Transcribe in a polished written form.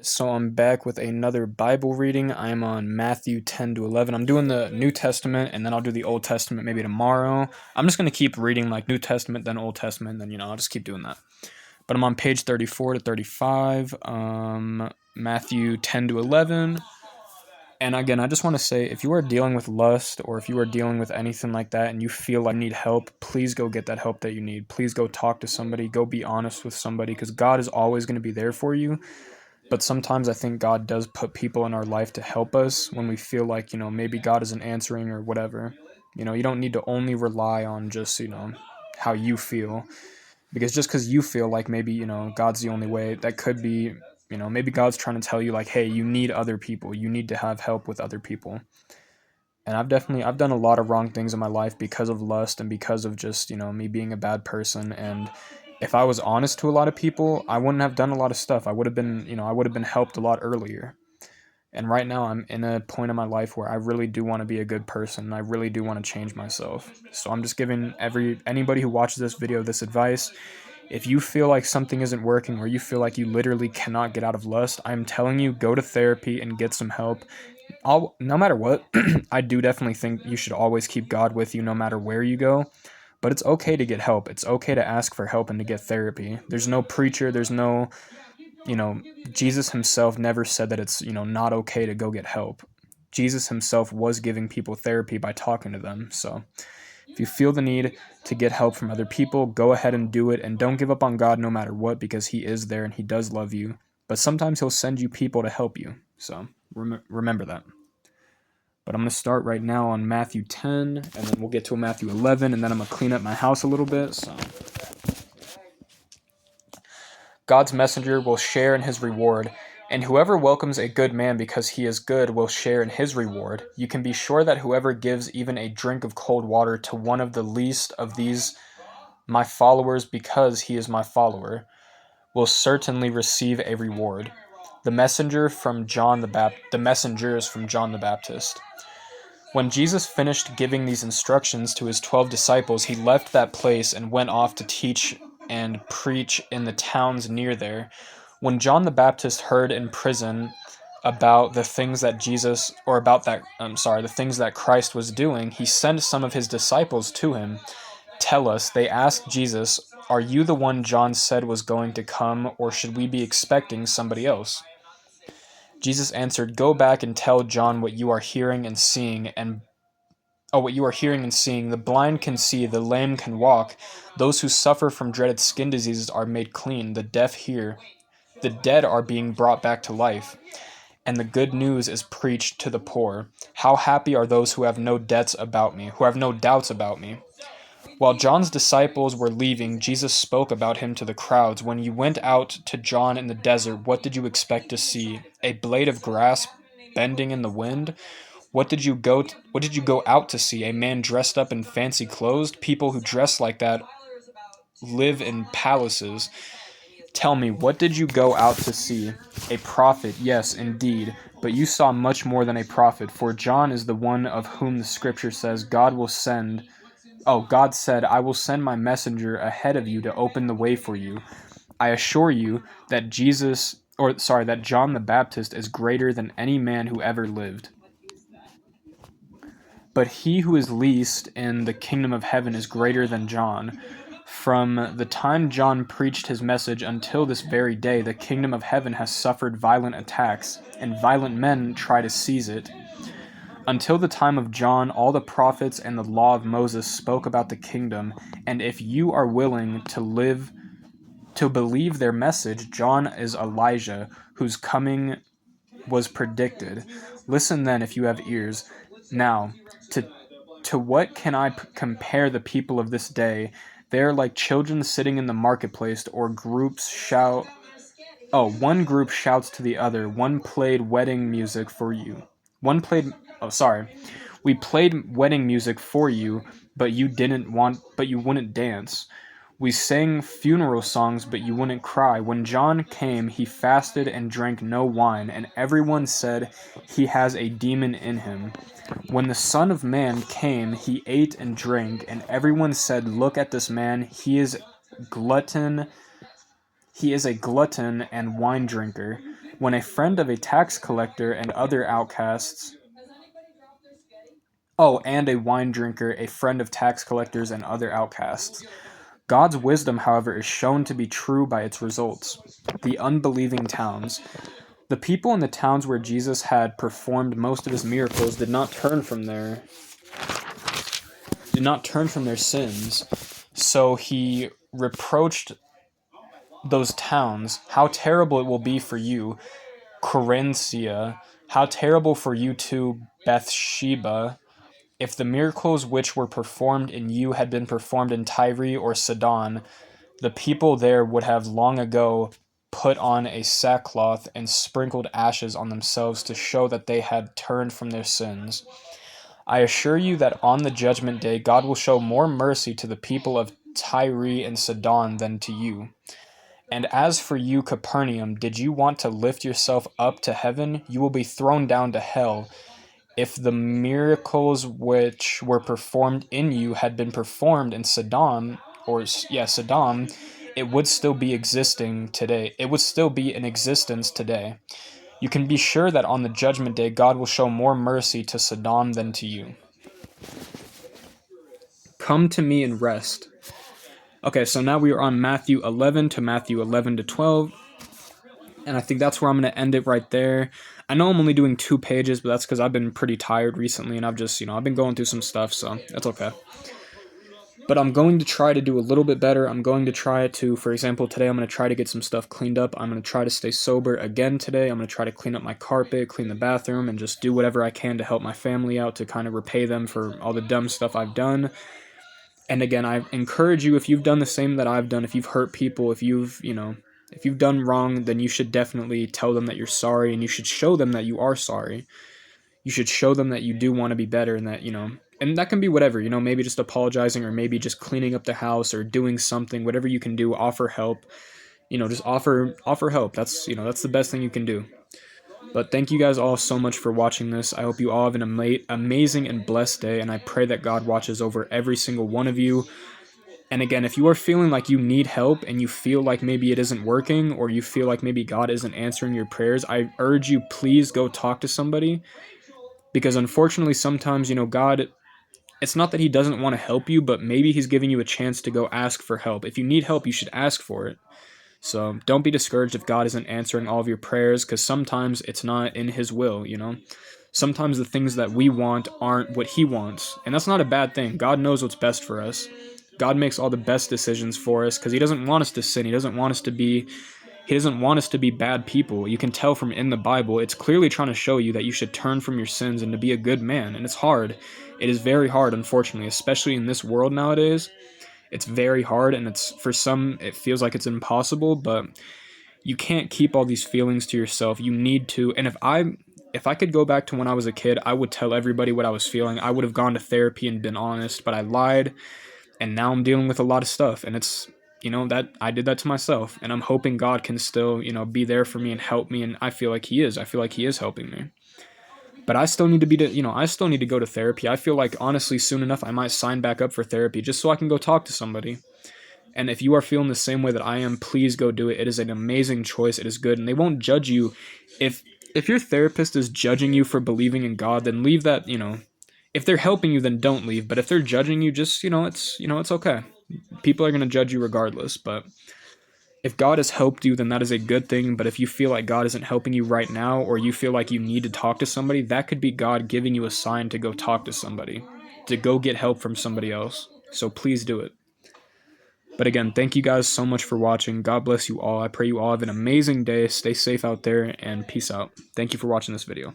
So I'm back with another Bible reading. I'm on Matthew 10 to 11. I'm doing the New Testament and then I'll do the Old Testament maybe tomorrow. I'm just going to keep reading like New Testament, then Old Testament, then, I'll just keep doing that. But I'm on page 34 to 35, Matthew 10 to 11. And again, I just want to say if you are dealing with lust or if you are dealing with anything like that and you feel like you need help, please go get that help that you need. Please go talk to somebody, go be honest with somebody because God is always going to be there for you. But sometimes I think God does put people in our life to help us when we feel like, maybe God isn't answering or whatever. You don't need to only rely on just, how you feel. Because just because you feel like maybe, God's the only way, that could be, maybe God's trying to tell you like, hey, you need other people. You need to have help with other people. And I've done a lot of wrong things in my life because of lust and because of just, me being a bad person. And if I was honest to a lot of people, I wouldn't have done a lot of stuff. I would have been, I would have been helped a lot earlier. And right now I'm in a point in my life where I really do want to be a good person. I really do want to change myself. So I'm just giving anybody who watches this video this advice. If you feel like something isn't working or you feel like you literally cannot get out of lust, I'm telling you, go to therapy and get some help. No matter what, I do definitely think you should always keep God with you no matter where you go. But it's okay to get help. It's okay to ask for help and to get therapy. There's no preacher, there's no, you know, Jesus himself never said that it's, not okay to go get help. Jesus himself was giving people therapy by talking to them. So if you feel the need to get help from other people, go ahead and do it. And don't give up on God no matter what, because he is there and he does love you. But sometimes he'll send you people to help you. So remember that. But I'm going to start right now on Matthew 10, and then we'll get to Matthew 11, and then I'm going to clean up my house a little bit. So God's messenger will share in his reward, and whoever welcomes a good man because he is good will share in his reward. You can be sure that whoever gives even a drink of cold water to one of the least of these my followers because he is my follower will certainly receive a reward. The messengers from John the Baptist. When Jesus finished giving these instructions to his 12 disciples, he left that place and went off to teach and preach in the towns near there. When John the Baptist heard in prison about the things that the things that Christ was doing, he sent some of his disciples to him. Tell us, they asked Jesus, are you the one John said was going to come, or should we be expecting somebody else? Jesus answered, go back and tell John what you are hearing and seeing, the blind can see, the lame can walk, those who suffer from dreaded skin diseases are made clean, the deaf hear, the dead are being brought back to life, and the good news is preached to the poor. How happy are those who have no doubts about me. While John's disciples were leaving, Jesus spoke about him to the crowds. When you went out to John in the desert, what did you expect to see? A blade of grass bending in the wind? What did you go out to see? A man dressed up in fancy clothes? People who dress like that live in palaces. Tell me, what did you go out to see? A prophet, yes, indeed. But you saw much more than a prophet, for John is the one of whom the scripture says, God said, I will send my messenger ahead of you to open the way for you. I assure you that that John the Baptist is greater than any man who ever lived. But he who is least in the kingdom of heaven is greater than John. From the time John preached his message until this very day, the kingdom of heaven has suffered violent attacks, and violent men try to seize it. Until the time of John, all the prophets and the law of Moses spoke about the kingdom, and if you are willing to believe their message, John is Elijah, whose coming was predicted. Listen then if you have ears. Now, to what can I compare the people of this day? They are like children sitting in the marketplace, or groups shout. Oh, one group shouts to the other. One played wedding music for you. One played. Oh, sorry. We played wedding music for you, but you wouldn't dance. We sang funeral songs, but you wouldn't cry. When John came, he fasted and drank no wine, and everyone said he has a demon in him. When the Son of Man came, he ate and drank, and everyone said, look at this man, he is a glutton and wine drinker, when a friend of a tax collector and other outcasts, oh, and a wine drinker, a friend of tax collectors and other outcasts. God's wisdom, however, is shown to be true by its results. The unbelieving towns. The people in the towns where Jesus had performed most of his miracles did not turn from their sins. So he reproached those towns. How terrible it will be for you, Corinthia. How terrible for you too, Bathsheba, if the miracles which were performed in you had been performed in Tyre or Sidon. The people there would have long ago put on a sackcloth and sprinkled ashes on themselves to show that they had turned from their sins. I assure you that on the judgment day God will show more mercy to the people of Tyre and Sidon than to you. And as for you, Capernaum, did you want to lift yourself up to heaven? You will be thrown down to hell. If the miracles which were performed in you had been performed in Sodom, it would still be existing today. It would still be in existence today. You can be sure that on the judgment day, God will show more mercy to Sodom than to you. Come to me and rest. Okay, so now we are on Matthew 11 to Matthew 11 to 12. And I think that's where I'm going to end it right there. I know I'm only doing 2 pages, but that's because I've been pretty tired recently, and I've just, I've been going through some stuff, so that's okay. But I'm going to try to do a little bit better. I'm going to try to, for example, today I'm going to try to get some stuff cleaned up. I'm going to try to stay sober again today. I'm going to try to clean up my carpet, clean the bathroom, and just do whatever I can to help my family out, to kind of repay them for all the dumb stuff I've done. And again, I encourage you, if you've done the same that I've done, if you've hurt people, if you've done wrong, then you should definitely tell them that you're sorry, and you should show them that you are sorry. You should show them that you do want to be better, and that, and that can be whatever, maybe just apologizing, or maybe just cleaning up the house, or doing something, whatever you can do, offer help, just offer help. That's the best thing you can do. But thank you guys all so much for watching this. I hope you all have an amazing and blessed day, and I pray that God watches over every single one of you. And again, if you are feeling like you need help and you feel like maybe it isn't working, or you feel like maybe God isn't answering your prayers, I urge you, please go talk to somebody. Because unfortunately, sometimes, God, it's not that he doesn't want to help you, but maybe he's giving you a chance to go ask for help. If you need help, you should ask for it. So don't be discouraged if God isn't answering all of your prayers, because sometimes it's not in his will, Sometimes the things that we want aren't what he wants, and that's not a bad thing. God knows what's best for us. God makes all the best decisions for us, because he doesn't want us to sin. He doesn't want us to be bad people. You can tell from in the Bible, it's clearly trying to show you that you should turn from your sins and to be a good man. And it's hard. It is very hard, unfortunately, especially in this world nowadays. It's very hard, and for some, it feels like it's impossible, but you can't keep all these feelings to yourself. You need to. And if I could go back to when I was a kid, I would tell everybody what I was feeling. I would have gone to therapy and been honest, but I lied, and now I'm dealing with a lot of stuff, and it's, that I did that to myself, and I'm hoping God can still, be there for me and help me, and I feel like he is. I feel like he is helping me. But I still need I still need to go to therapy. I feel like, honestly, soon enough, I might sign back up for therapy just so I can go talk to somebody. And if you are feeling the same way that I am, please go do it. It is an amazing choice. It is good, and they won't judge you. If your therapist is judging you for believing in God, then leave that, if they're helping you, then don't leave. But if they're judging you, just, it's okay. People are going to judge you regardless. But if God has helped you, then that is a good thing. But if you feel like God isn't helping you right now, or you feel like you need to talk to somebody, that could be God giving you a sign to go talk to somebody, to go get help from somebody else. So please do it. But again, thank you guys so much for watching. God bless you all. I pray you all have an amazing day. Stay safe out there, and peace out. Thank you for watching this video.